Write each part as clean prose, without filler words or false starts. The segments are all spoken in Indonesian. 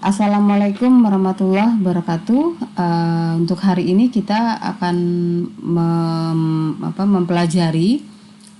Assalamualaikum warahmatullahi wabarakatuh. Untuk hari ini kita akan mempelajari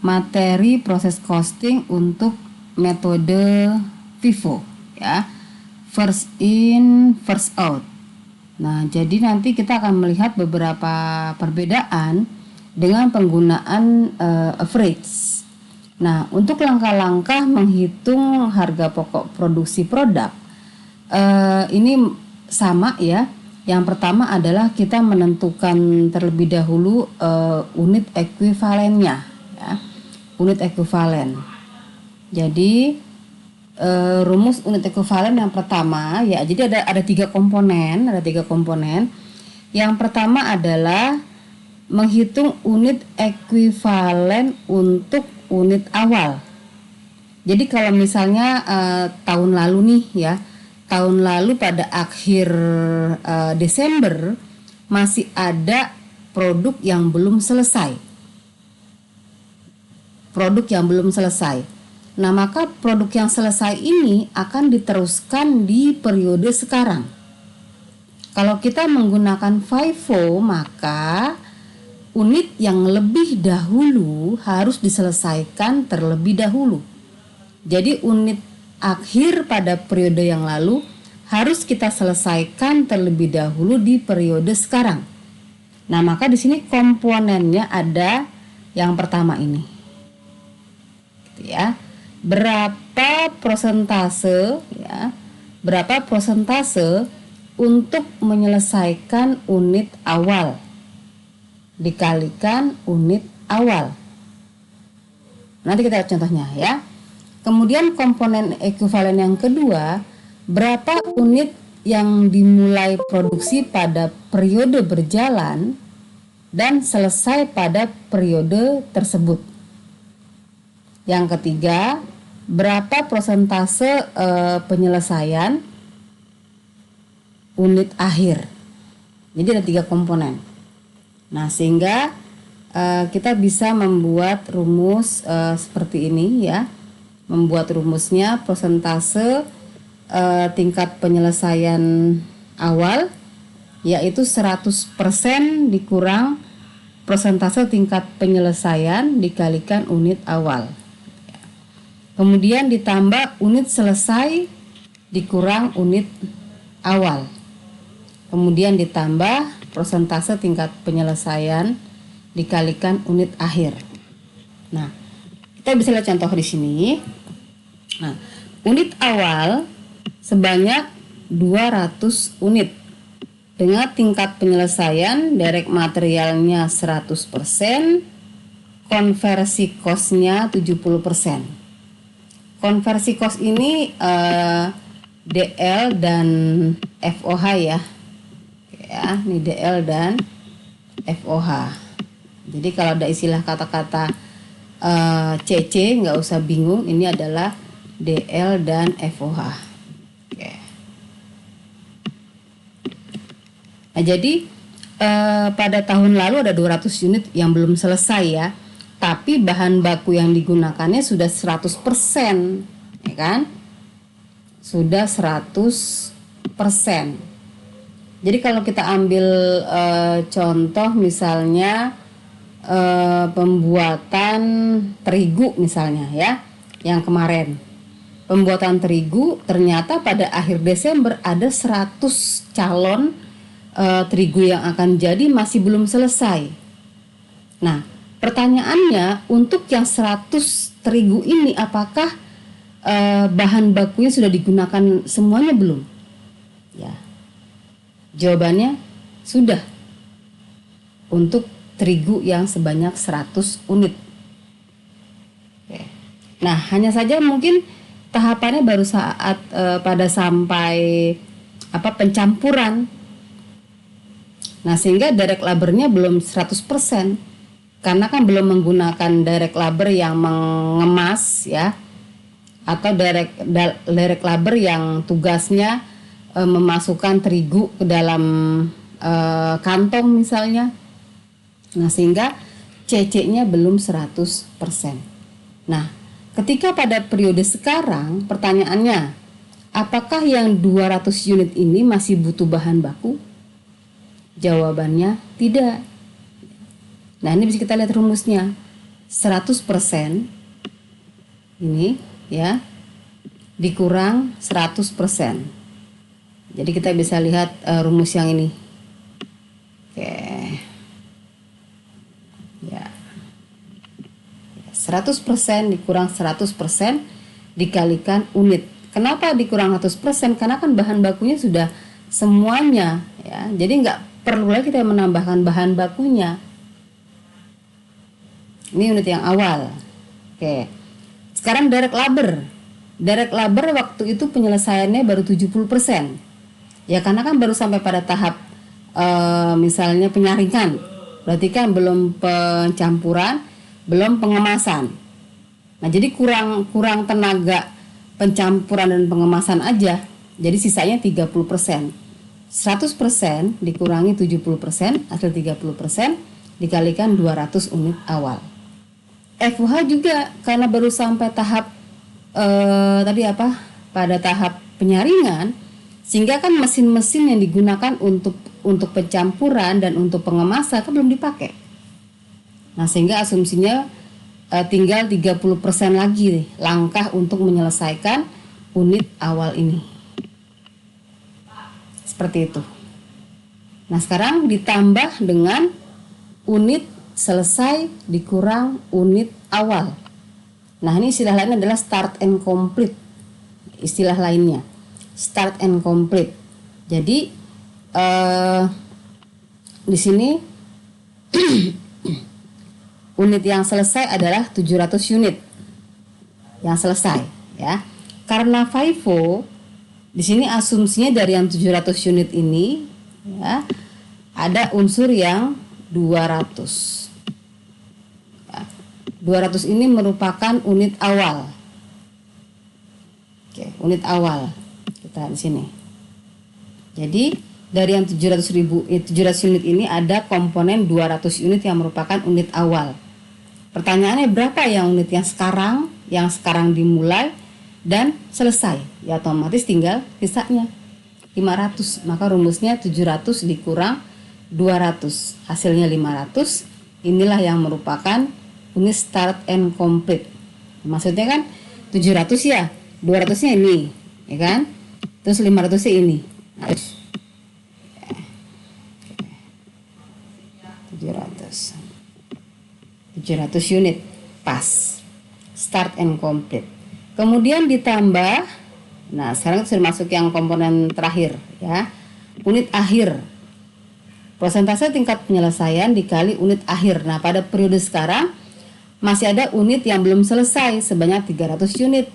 materi proses costing untuk metode FIFO, ya, first in first out. Nah, jadi nanti kita akan melihat beberapa perbedaan dengan penggunaan average. Nah, untuk langkah-langkah menghitung harga pokok produksi produk, ini sama ya. Yang pertama adalah kita menentukan terlebih dahulu unit ekuivalennya, ya. Unit ekuivalen. Jadi rumus unit ekuivalen yang pertama, ya, jadi ada tiga komponen, Yang pertama adalah menghitung unit ekuivalen untuk unit awal. Jadi kalau misalnya tahun lalu nih, ya, tahun lalu pada akhir Desember masih ada produk yang belum selesai. Nah, maka produk yang selesai ini akan diteruskan di periode sekarang. Kalau kita menggunakan FIFO, maka unit yang lebih dahulu harus diselesaikan terlebih dahulu. Jadi unit akhir pada periode yang lalu harus kita selesaikan terlebih dahulu di periode sekarang. Nah, maka di sini komponennya ada yang pertama ini, gitu ya. Berapa persentase untuk menyelesaikan unit awal dikalikan unit awal. Nanti kita lihat contohnya, ya. Kemudian komponen ekuivalen yang kedua, berapa unit yang dimulai produksi pada periode berjalan dan selesai pada periode tersebut. Yang ketiga, berapa persentase penyelesaian unit akhir. Jadi ada tiga komponen. Nah, sehingga kita bisa membuat rumus seperti ini, ya. Membuat rumusnya persentase tingkat penyelesaian awal, yaitu 100% dikurang persentase tingkat penyelesaian dikalikan unit awal. Kemudian ditambah unit selesai dikurang unit awal. Kemudian ditambah persentase tingkat penyelesaian dikalikan unit akhir. Nah, kita bisa lihat contoh di sini. Nah, unit awal sebanyak 200 unit dengan tingkat penyelesaian direct materialnya 100%, konversi cost-nya 70%. Konversi cost ini DL dan FOH, ya. Ya, ini DL dan FOH. Jadi kalau ada istilah kata-kata CC nggak usah bingung, ini adalah DL dan FOH. Oke. Nah, jadi pada tahun lalu ada 200 unit yang belum selesai, ya, tapi bahan baku yang digunakannya sudah 100%, ya kan? Sudah 100%. Jadi kalau kita ambil contoh misalnya pembuatan terigu misalnya, ya, yang kemarin pembuatan terigu, ternyata pada akhir Desember ada 100 calon terigu yang akan jadi masih belum selesai. Nah, pertanyaannya, untuk yang 100 terigu ini apakah bahan bakunya sudah digunakan semuanya belum? Ya, jawabannya sudah, untuk terigu yang sebanyak 100 unit. Oke. Nah, hanya saja mungkin tahapannya baru saat pada sampai pencampuran. Nah, sehingga direct labornya belum 100%, karena kan belum menggunakan direct labor yang mengemas, ya, atau direct labor yang tugasnya memasukkan terigu ke dalam kantong misalnya. Nah, sehingga CC-nya belum 100%. Nah, ketika pada periode sekarang, pertanyaannya, apakah yang 200 unit ini masih butuh bahan baku? Jawabannya tidak. Nah, ini bisa kita lihat rumusnya. 100% ini ya dikurang 100%. Jadi kita bisa lihat rumus yang ini. Oke. Ya. 100% dikurang 100% dikalikan unit. Kenapa dikurang 100%? Karena kan bahan bakunya sudah semuanya ya. Jadi nggak perlu lagi kita menambahkan bahan bakunya. Ini unit yang awal. Oke. Sekarang direct labor. Direct labor waktu itu penyelesaiannya baru 70%. Ya karena kan baru sampai pada tahap misalnya penyaringan. Berarti kan belum pencampuran, belum pengemasan. Nah, jadi kurang tenaga pencampuran dan pengemasan aja. Jadi sisanya 30%. 100% dikurangi 70%, hasil 30% dikalikan 200 unit awal. FUH juga karena baru sampai tahap pada tahap penyaringan, sehingga kan mesin-mesin yang digunakan untuk pencampuran dan untuk pengemasan kan belum dipakai. Nah, sehingga asumsinya tinggal 30% lagi nih, langkah untuk menyelesaikan unit awal ini. Seperti itu. Nah, sekarang ditambah dengan unit selesai dikurang unit awal. Nah, ini istilah lainnya adalah start and complete. Istilah lainnya start and complete. Jadi di sini unit yang selesai adalah 700 unit yang selesai ya. Karena FIFO di sini asumsinya dari yang 700 unit ini ya, ada unsur yang 200. Ya, 200 ini merupakan unit awal. Oke, unit awal kita di sini. Jadi dari yang 700 unit ini ada komponen 200 unit yang merupakan unit awal. Pertanyaannya berapa yang unit yang sekarang dimulai dan selesai? Ya otomatis tinggal sisanya 500. Maka rumusnya 700 dikurang 200, hasilnya 500. Inilah yang merupakan unit start and complete. Maksudnya kan 700 ya, 200-nya ini, ya kan? Terus 500-nya ini. 700 unit pas start and complete. Kemudian ditambah, nah sekarang sudah masuk yang komponen terakhir ya, unit akhir. Persentase tingkat penyelesaian dikali unit akhir. Nah, pada periode sekarang masih ada unit yang belum selesai sebanyak 300 unit.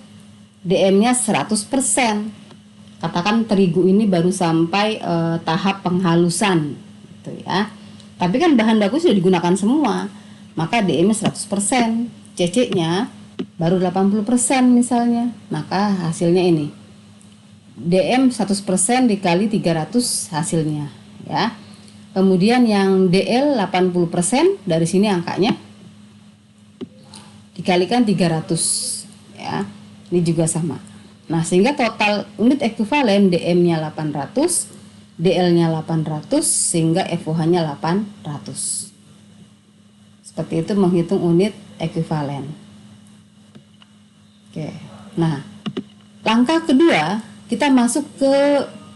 DM-nya 100%. Katakan terigu ini baru sampai tahap penghalusan gitu ya. Tapi kan bahan baku sudah digunakan semua. Maka DM-nya 100%, CC-nya baru 80% misalnya. Maka hasilnya ini. DM 100% dikali 300 hasilnya ya. Kemudian yang DL 80%, dari sini angkanya dikalikan 300 ya. Ini juga sama. Nah, sehingga total unit ekuivalen DM-nya 800, DL-nya 800, sehingga FOH-nya 800. Seperti itu menghitung unit ekuivalen. Oke. Nah, langkah kedua kita masuk ke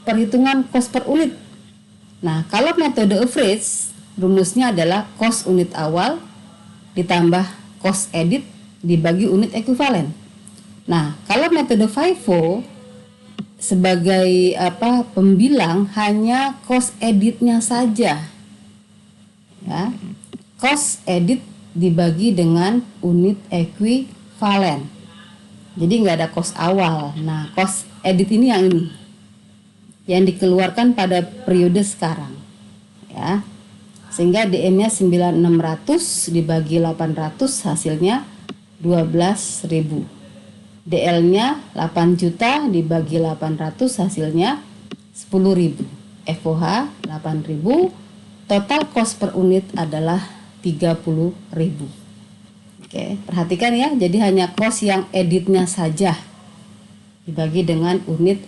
perhitungan cost per unit. Nah, kalau metode average, rumusnya adalah cost unit awal ditambah cost edit dibagi unit ekuivalen. Nah, kalau metode FIFO sebagai pembilang hanya cost editnya saja. Ya. Cost edit dibagi dengan unit ekuivalen. Jadi nggak ada cost awal. Nah, cost edit ini yang dikeluarkan pada periode sekarang ya, sehingga DM-nya 9.600 dibagi 800 hasilnya 12.000. DL-nya 8 juta dibagi 800 hasilnya 10.000. FOH 8.000. Total cost per unit adalah 30.000. Oke, perhatikan ya, jadi hanya cost yang editnya saja dibagi dengan unit